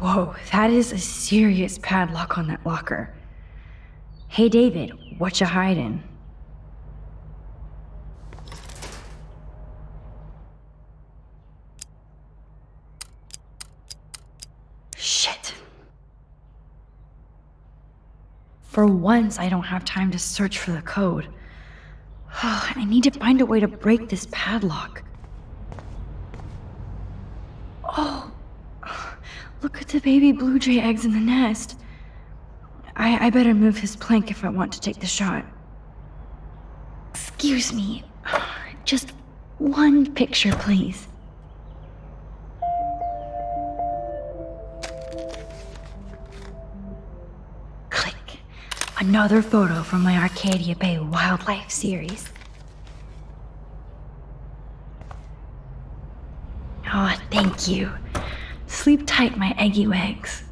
Whoa, that is a serious padlock on that locker. Hey David, what you hiding? Shit. For once, I don't have time to search for the code. I need to find a way to break this padlock. Oh, look at the baby blue jay eggs in the nest. I better move his plank if I want to take the shot. Excuse me, just one picture, please. Click. Another photo from my Arcadia Bay wildlife series. Oh, thank you. Sleep tight, my eggy legs.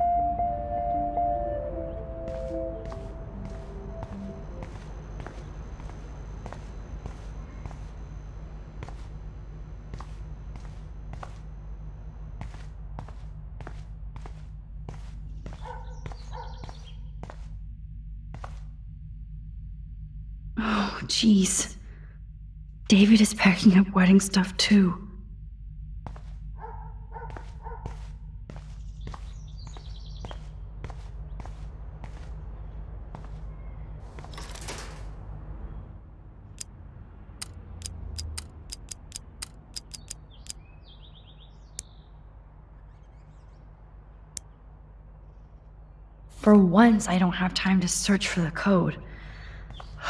Oh, jeez. David is packing up wedding stuff too. For once, I don't have time to search for the code.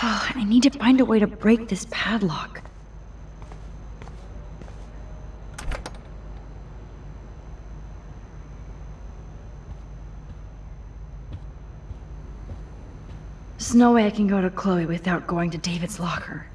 I need to find a way to break this padlock. There's no way I can go to Chloe without going to David's locker.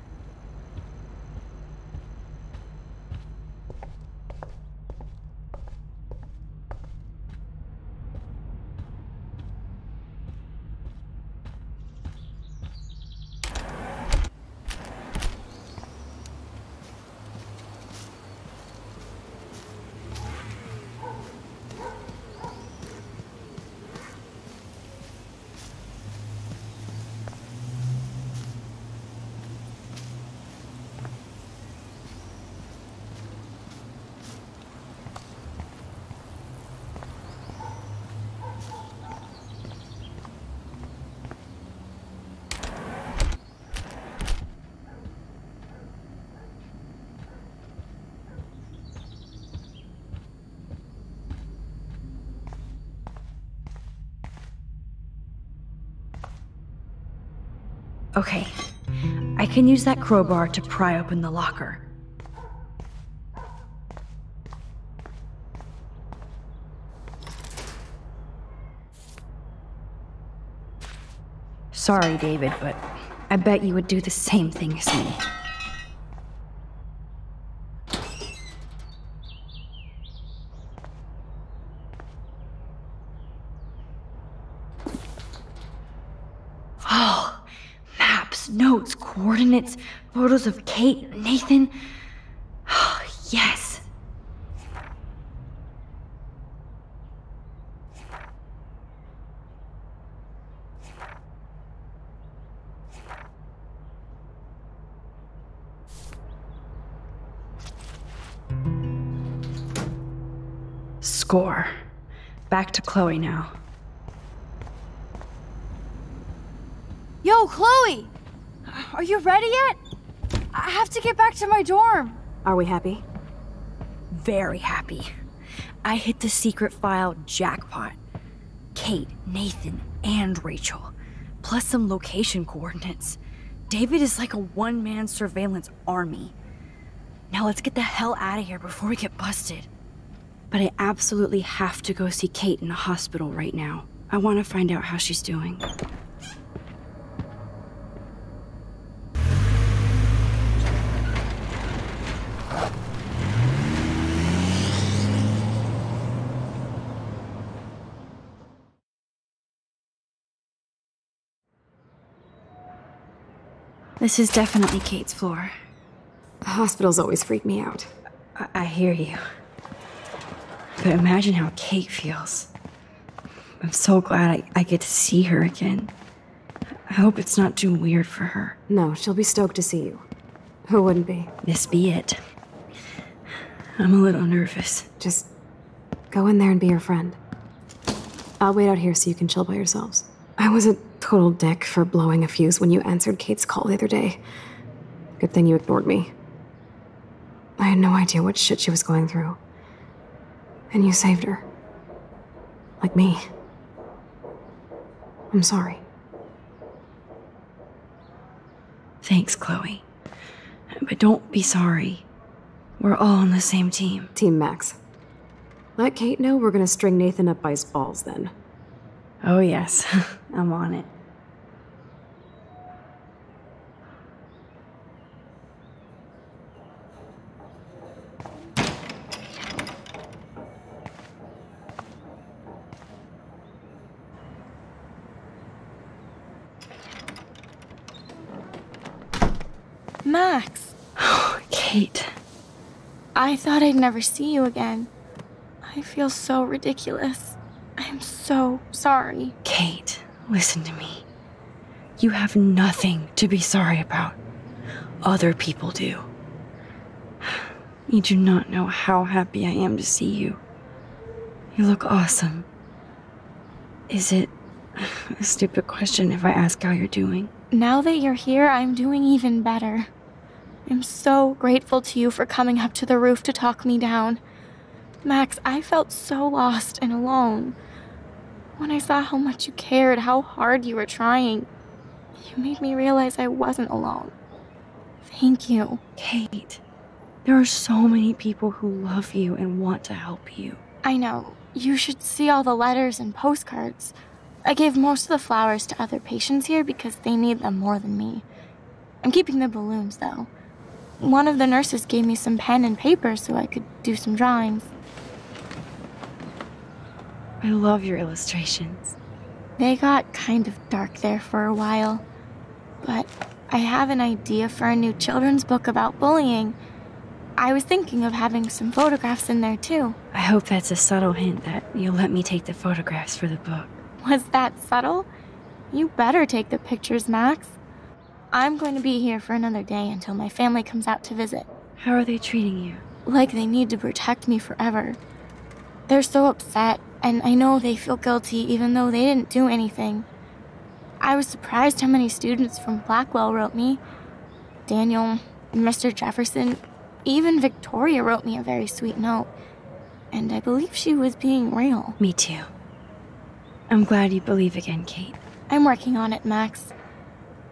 Okay, I can use that crowbar to pry open the locker. Sorry, David, but I bet you would do the same thing as me. Oh, maps, notes, coordinates, photos of Kate, Nathan. Oh, yes. Score. Back to Chloe now. Yo, Chloe! Are you ready yet? I have to get back to my dorm. Are we happy? Very happy. I hit the secret file jackpot. Kate, Nathan, and Rachel. Plus some location coordinates. David is like a one-man surveillance army. Now let's get the hell out of here before we get busted. But I absolutely have to go see Kate in the hospital right now. I want to find out how she's doing. This is definitely Kate's floor. Hospitals always freak me out. I hear you. But imagine how Kate feels. I'm so glad I get to see her again. I hope it's not too weird for her. No, she'll be stoked to see you. Who wouldn't be? This be it. I'm a little nervous. Just go in there and be your friend. I'll wait out here so you can chill by yourselves. I was a total dick for blowing a fuse when you answered Kate's call the other day. Good thing you ignored me. I had no idea what shit she was going through. And you saved her. Like me. I'm sorry. Thanks, Chloe. But don't be sorry. We're all on the same team. Team Max. Let Kate know we're gonna string Nathan up by his balls then. Oh yes, I'm on it. Max! Kate. I thought I'd never see you again. I feel so ridiculous. I'm so sorry. Kate, listen to me. You have nothing to be sorry about. Other people do. You do not know how happy I am to see you. You look awesome. Is it a stupid question if I ask how you're doing? Now that you're here, I'm doing even better. I'm so grateful to you for coming up to the roof to talk me down. Max, I felt so lost and alone. When I saw how much you cared, how hard you were trying, you made me realize I wasn't alone. Thank you. Kate, there are so many people who love you and want to help you. I know. You should see all the letters and postcards. I gave most of the flowers to other patients here because they need them more than me. I'm keeping the balloons, though. One of the nurses gave me some pen and paper so I could do some drawings. I love your illustrations. They got kind of dark there for a while. But I have an idea for a new children's book about bullying. I was thinking of having some photographs in there, too. I hope that's a subtle hint that you'll let me take the photographs for the book. Was that subtle? You better take the pictures, Max. I'm going to be here for another day until my family comes out to visit. How are they treating you? Like they need to protect me forever. They're so upset, and I know they feel guilty even though they didn't do anything. I was surprised how many students from Blackwell wrote me. Daniel, Mr. Jefferson, even Victoria wrote me a very sweet note. And I believe she was being real. Me too. I'm glad you believe again, Kate. I'm working on it, Max.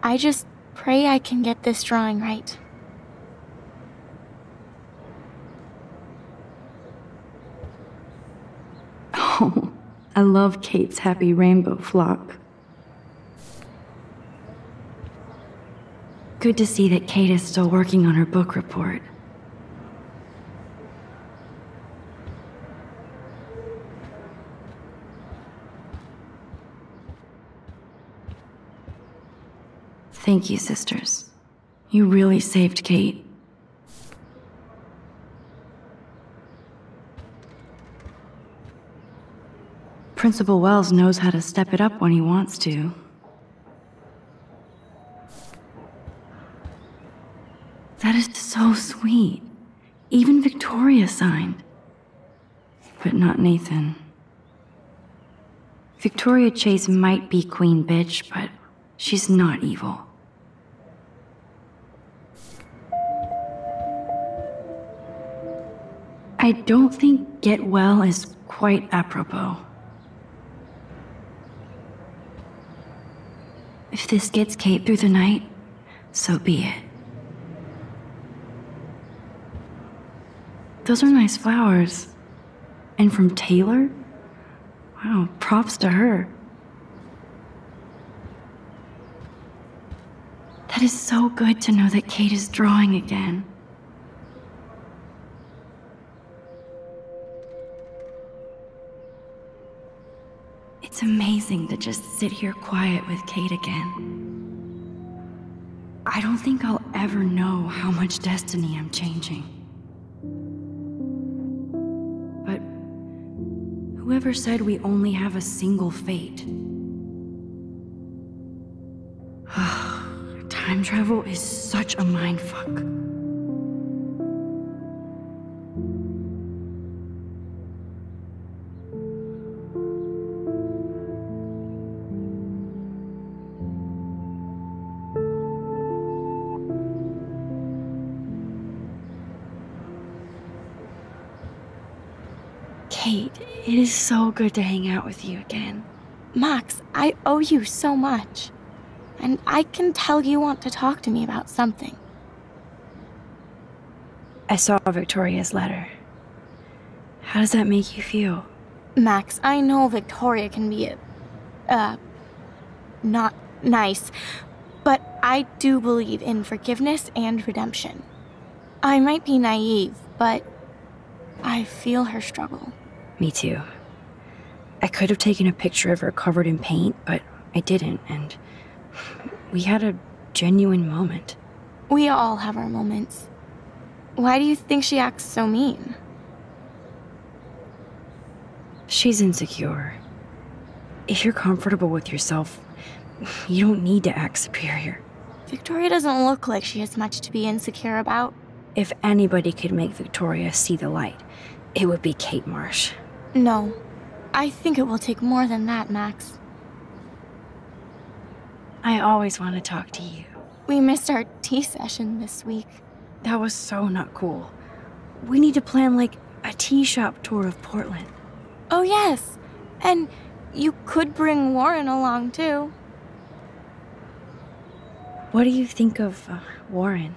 I just pray I can get this drawing right. Oh, I love Kate's happy rainbow flock. Good to see that Kate is still working on her book report. Thank you, sisters. You really saved Kate. Principal Wells knows how to step it up when he wants to. That is so sweet. Even Victoria signed. But not Nathan. Victoria Chase might be queen bitch, but she's not evil. I don't think get well is quite apropos. If this gets Kate through the night, so be it. Those are nice flowers. And from Taylor? Wow, props to her. That is so good to know that Kate is drawing again. It's amazing to just sit here quiet with Kate again. I don't think I'll ever know how much destiny I'm changing. But Whoever said we only have a single fate? Time travel is such a mindfuck. Kate, it is so good to hang out with you again. Max, I owe you so much. And I can tell you want to talk to me about something. I saw Victoria's letter. How does that make you feel? Max, I know Victoria can be not nice, but I do believe in forgiveness and redemption. I might be naive, but I feel her struggle. Me too. I could have taken a picture of her covered in paint, but I didn't, and we had a genuine moment. We all have our moments. Why do you think she acts so mean? She's insecure. If you're comfortable with yourself, you don't need to act superior. Victoria doesn't look like she has much to be insecure about. If anybody could make Victoria see the light, it would be Kate Marsh. No. I think it will take more than that, Max. I always want to talk to you. We missed our tea session this week. That was so not cool. We need to plan, like, a tea shop tour of Portland. Oh, yes. And you could bring Warren along, too. What do you think of Warren?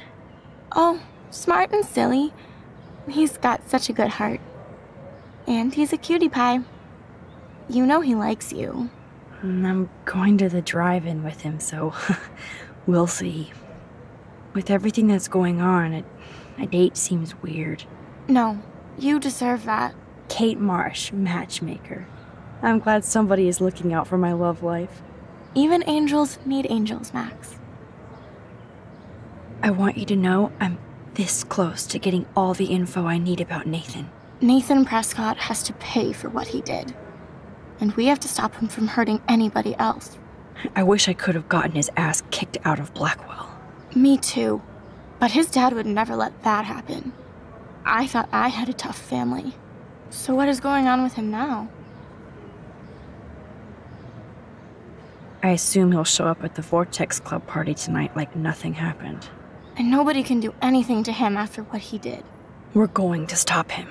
Oh, smart and silly. He's got such a good heart. And he's a cutie pie. You know he likes you. I'm going to the drive-in with him, so we'll see. With everything that's going on, a date seems weird. No, you deserve that. Kate Marsh, matchmaker. I'm glad somebody is looking out for my love life. Even angels need angels, Max. I want you to know I'm this close to getting all the info I need about Nathan. Nathan Prescott has to pay for what he did. And we have to stop him from hurting anybody else. I wish I could have gotten his ass kicked out of Blackwell. Me too. But his dad would never let that happen. I thought I had a tough family. So what is going on with him now? I assume he'll show up at the Vortex Club party tonight like nothing happened. And nobody can do anything to him after what he did. We're going to stop him.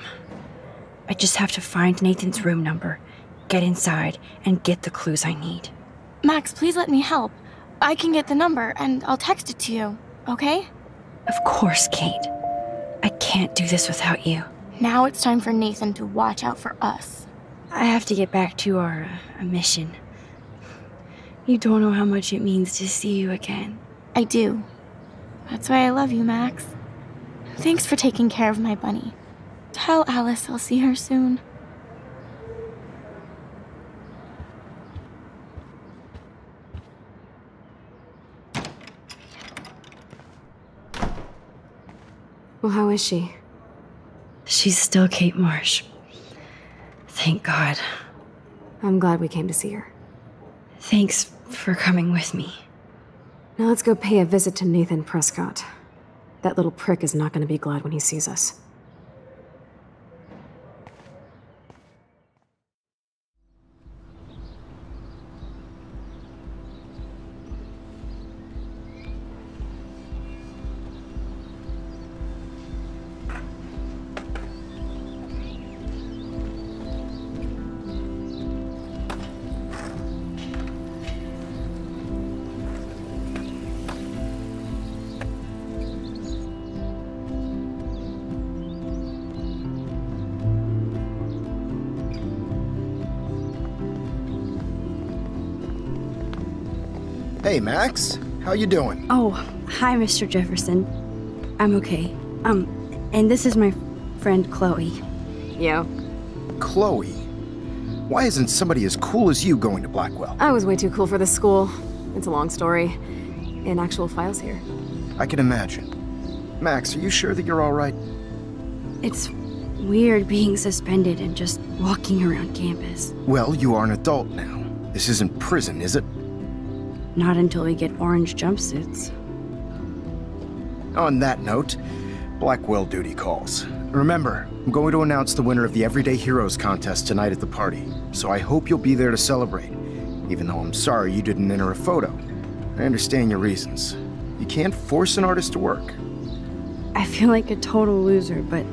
I just have to find Nathan's room number, get inside, and get the clues I need. Max, please let me help. I can get the number, and I'll text it to you, okay? Of course, Kate. I can't do this without you. Now it's time for Nathan to watch out for us. I have to get back to our mission. You don't know how much it means to see you again. I do. That's why I love you, Max. Thanks for taking care of my bunny. Tell Alice I'll see her soon. Well, how is she? She's still Kate Marsh. Thank God. I'm glad we came to see her. Thanks for coming with me. Now let's go pay a visit to Nathan Prescott. That little prick is not going to be glad when he sees us. Hey, Max. How you doing? Oh, hi, Mr. Jefferson. I'm okay. And this is my friend Chloe. Yo. Chloe. Why isn't somebody as cool as you going to Blackwell? I was way too cool for this school. It's a long story. In actual files here. I can imagine. Max, are you sure that you're all right? It's weird being suspended and just walking around campus. Well, you are an adult now. This isn't prison, is it? Not until we get orange jumpsuits. On that note, Blackwell duty calls. Remember, I'm going to announce the winner of the Everyday Heroes contest tonight at the party, so I hope you'll be there to celebrate, even though I'm sorry you didn't enter a photo. I understand your reasons. You can't force an artist to work. I feel like a total loser, but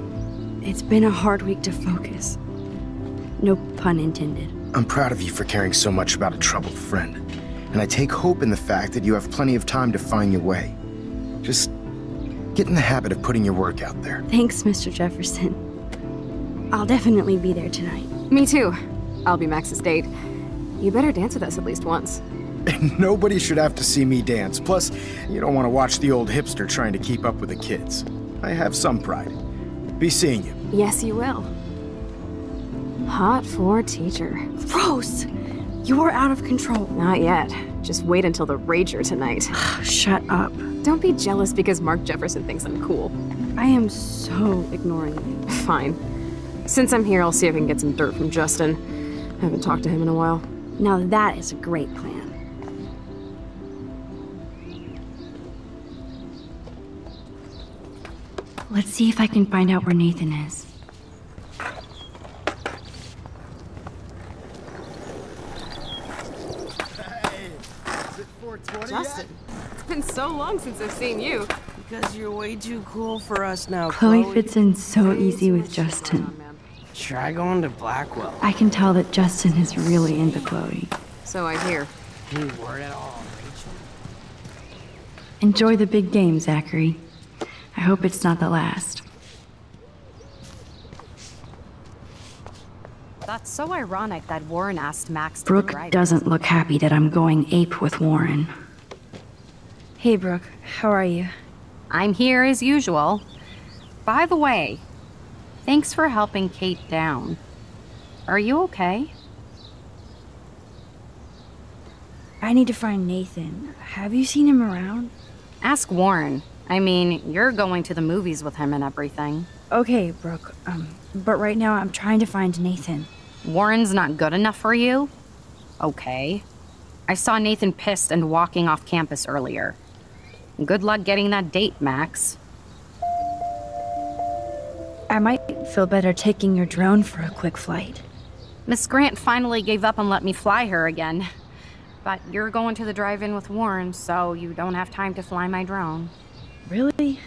it's been a hard week to focus. No pun intended. I'm proud of you for caring so much about a troubled friend, and I take hope in the fact that you have plenty of time to find your way. Just get in the habit of putting your work out there. Thanks, Mr. Jefferson. I'll definitely be there tonight. Me too. I'll be Max's date. You better dance with us at least once. Nobody should have to see me dance. Plus, you don't want to watch the old hipster trying to keep up with the kids. I have some pride. Be seeing you. Yes, you will. Hot for teacher. Gross! You are out of control. Not yet. Just wait until the rager tonight. Shut up. Don't be jealous because Mark Jefferson thinks I'm cool. I am so ignoring you. Fine. Since I'm here, I'll see if I can get some dirt from Justin. I haven't talked to him in a while. Now that is a great plan. Let's see if I can find out where Nathan is. Hey, is it 420 Justin, it's been so long since I've seen you. Because you're way too cool for us now, Chloe fits in so easy with Justin. Try going to Blackwell. I can tell that Justin is really into Chloe. So I hear. Any word at all, Rachel? Enjoy the big game, Zachary. I hope it's not the last. That's so ironic that Warren asked Max to Brooke drive. doesn't look happy that I'm going ape with Warren. Hey, Brooke. How are you? I'm here as usual. By the way, thanks for helping Kate down. Are you okay? I need to find Nathan. Have you seen him around? Ask Warren. I mean, you're going to the movies with him and everything. Okay, Brooke. But right now I'm trying to find Nathan. Warren's not good enough for you? Okay. I saw Nathan pissed and walking off campus earlier. Good luck getting that date, Max. I might feel better taking your drone for a quick flight. Miss Grant finally gave up and let me fly her again. But you're going to the drive-in with Warren, so you don't have time to fly my drone. Really?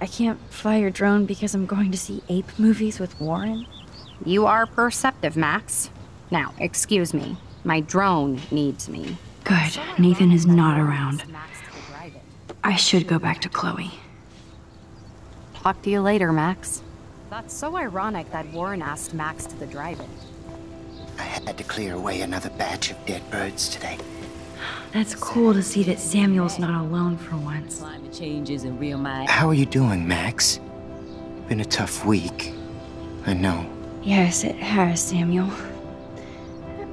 I can't fly your drone because I'm going to see ape movies with Warren? You are perceptive, Max. Now, excuse me. My drone needs me. Good. Nathan is not around. I should go back to Chloe. Talk to you later, Max. That's so ironic that Warren asked Max to the drive-in. I had to clear away another batch of dead birds today. That's cool to see that Samuel's not alone for once. Climate change isn't real, my... How are you doing, Max? Been a tough week. I know. Yes, it has, Samuel.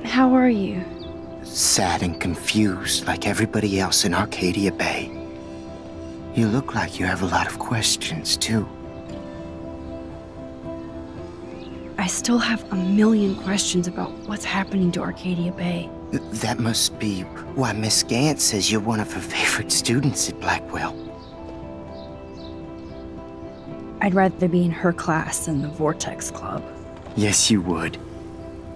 How are you? Sad and confused like everybody else in Arcadia Bay. You look like you have a lot of questions, too. I still have a million questions about what's happening to Arcadia Bay. That must be why Miss Gant says you're one of her favorite students at Blackwell. I'd rather be in her class than the Vortex Club. Yes, you would.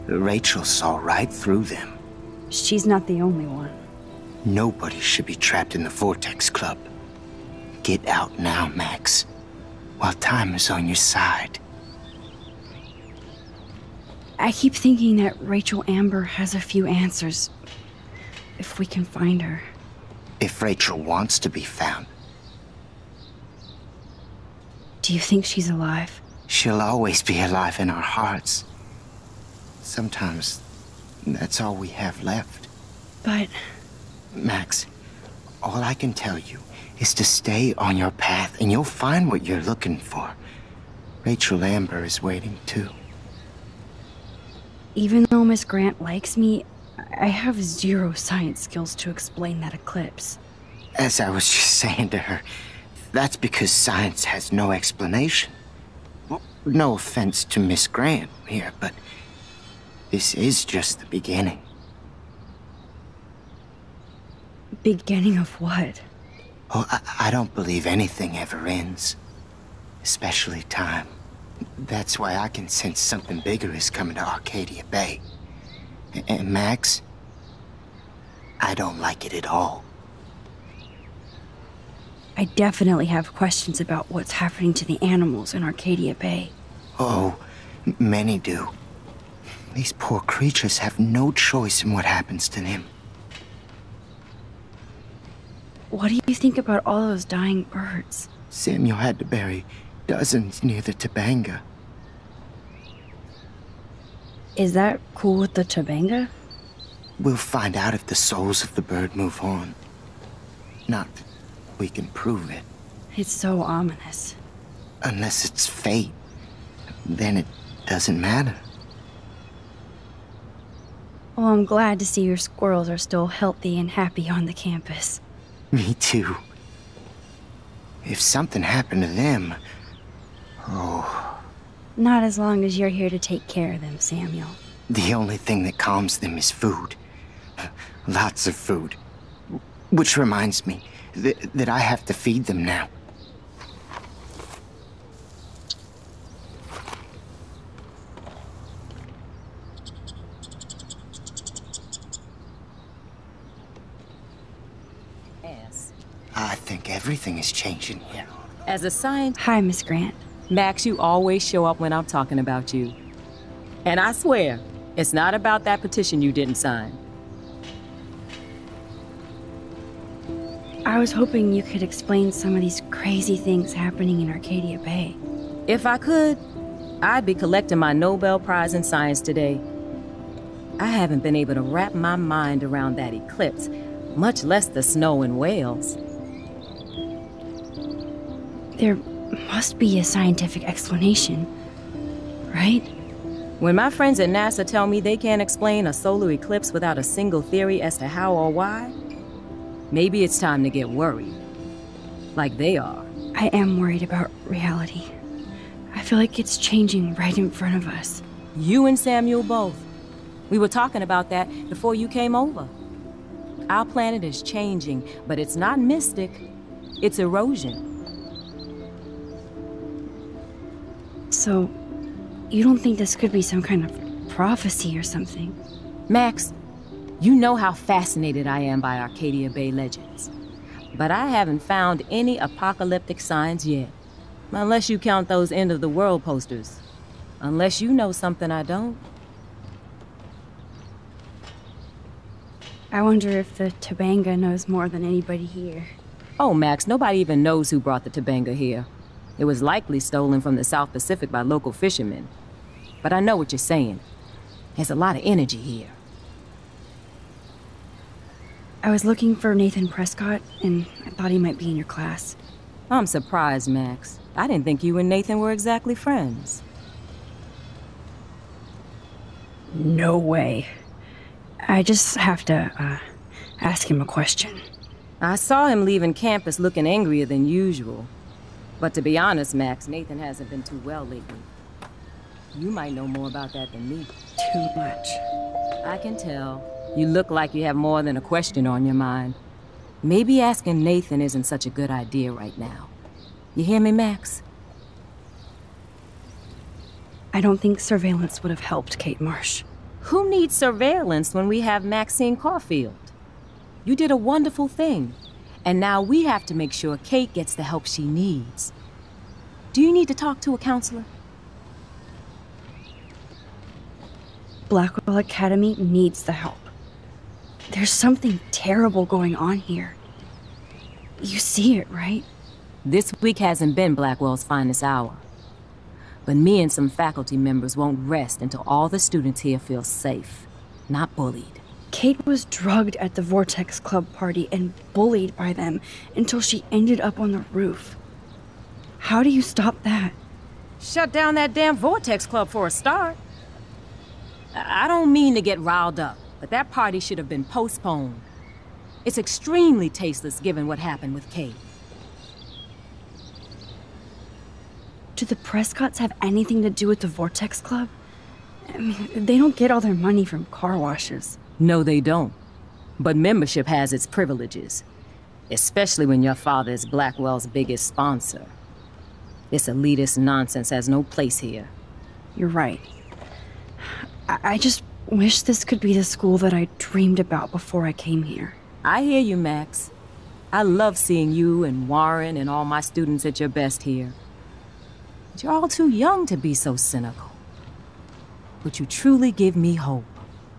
Rachel saw right through them. She's not the only one. Nobody should be trapped in the Vortex Club. Get out now, Max, while time is on your side. I keep thinking that Rachel Amber has a few answers. If we can find her. If Rachel wants to be found. Do you think she's alive? She'll always be alive in our hearts. Sometimes, that's all we have left. But... Max, all I can tell you is to stay on your path and you'll find what you're looking for. Rachel Amber is waiting too. Even though Miss Grant likes me, I have zero science skills to explain that eclipse. As I was just saying to her, that's because science has no explanation. No offense to Miss Grant here, but this is just the beginning. Beginning of what? Oh, I don't believe anything ever ends. Especially time. That's why I can sense something bigger is coming to Arcadia Bay. And Max, I don't like it at all. I definitely have questions about what's happening to the animals in Arcadia Bay. Oh, many do. These poor creatures have no choice in what happens to them. What do you think about all those dying birds? Samuel had to bury dozens near the Tobanga. Is that cool with the Tobanga? We'll find out if the souls of the bird move on. Not that we can prove it. It's so ominous. Unless it's fate, then it doesn't matter. Well, I'm glad to see your squirrels are still healthy and happy on the campus. Me too. If something happened to them, oh, Not as long as you're here to take care of them, Samuel. the only thing that calms them is food. Lots of food. Which reminds me that I have to feed them now. Yes. I think everything is changing here. As a scientist, Hi, Miss Grant. Max, you always show up when I'm talking about you. And I swear, it's not about that petition you didn't sign. I was hoping you could explain some of these crazy things happening in Arcadia Bay. If I could, I'd be collecting my Nobel Prize in Science today. I haven't been able to wrap my mind around that eclipse, much less the snow in Wales. There must be a scientific explanation, right? When my friends at NASA tell me they can't explain a solar eclipse without a single theory as to how or why, maybe it's time to get worried. Like they are. I am worried about reality. I feel like it's changing right in front of us. You and Samuel both. We were talking about that before you came over. Our planet is changing, but it's not mystic. It's erosion. So, you don't think this could be some kind of prophecy or something? Max, you know how fascinated I am by Arcadia Bay legends. But I haven't found any apocalyptic signs yet. Unless you count those end-of-the-world posters. Unless you know something I don't. I wonder if the Tobanga knows more than anybody here. Oh, Max, nobody even knows who brought the Tobanga here. It was likely stolen from the South Pacific by local fishermen. But I know what you're saying. There's a lot of energy here. I was looking for Nathan Prescott, and I thought he might be in your class. I'm surprised, Max. I didn't think you and Nathan were exactly friends. No way. I just have to, ask him a question. I saw him leaving campus looking angrier than usual. But to be honest, Max, Nathan hasn't been too well lately. You might know more about that than me. Too much. I can tell. You look like you have more than a question on your mind. Maybe asking Nathan isn't such a good idea right now. You hear me, Max? I don't think surveillance would have helped, Kate Marsh. Who needs surveillance when we have Maxine Caulfield? You did a wonderful thing. And now we have to make sure Kate gets the help she needs. Do you need to talk to a counselor? Blackwell Academy needs the help. There's something terrible going on here. You see it, right? This week hasn't been Blackwell's finest hour. But me and some faculty members won't rest until all the students here feel safe, not bullied. Kate was drugged at the Vortex Club party and bullied by them until she ended up on the roof. How do you stop that? Shut down that damn Vortex Club for a start. I don't mean to get riled up, but that party should have been postponed. It's extremely tasteless given what happened with Kate. Do the Prescotts have anything to do with the Vortex Club? I mean, they don't get all their money from car washes. No, they don't. But membership has its privileges. Especially when your father is Blackwell's biggest sponsor. This elitist nonsense has no place here. You're right. I just wish this could be the school that I dreamed about before I came here. I hear you, Max. I love seeing you and Warren and all my students at your best here. But you're all too young to be so cynical. But you truly give me hope.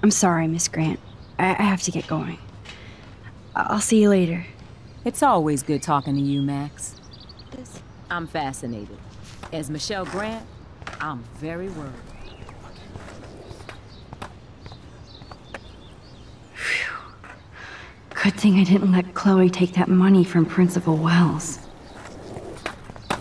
I'm sorry, Miss Grant. I have to get going. I'll see you later. It's always good talking to you, Max. I'm fascinated. As Michelle Grant, I'm very worried. Good thing I didn't let Chloe take that money from Principal Wells.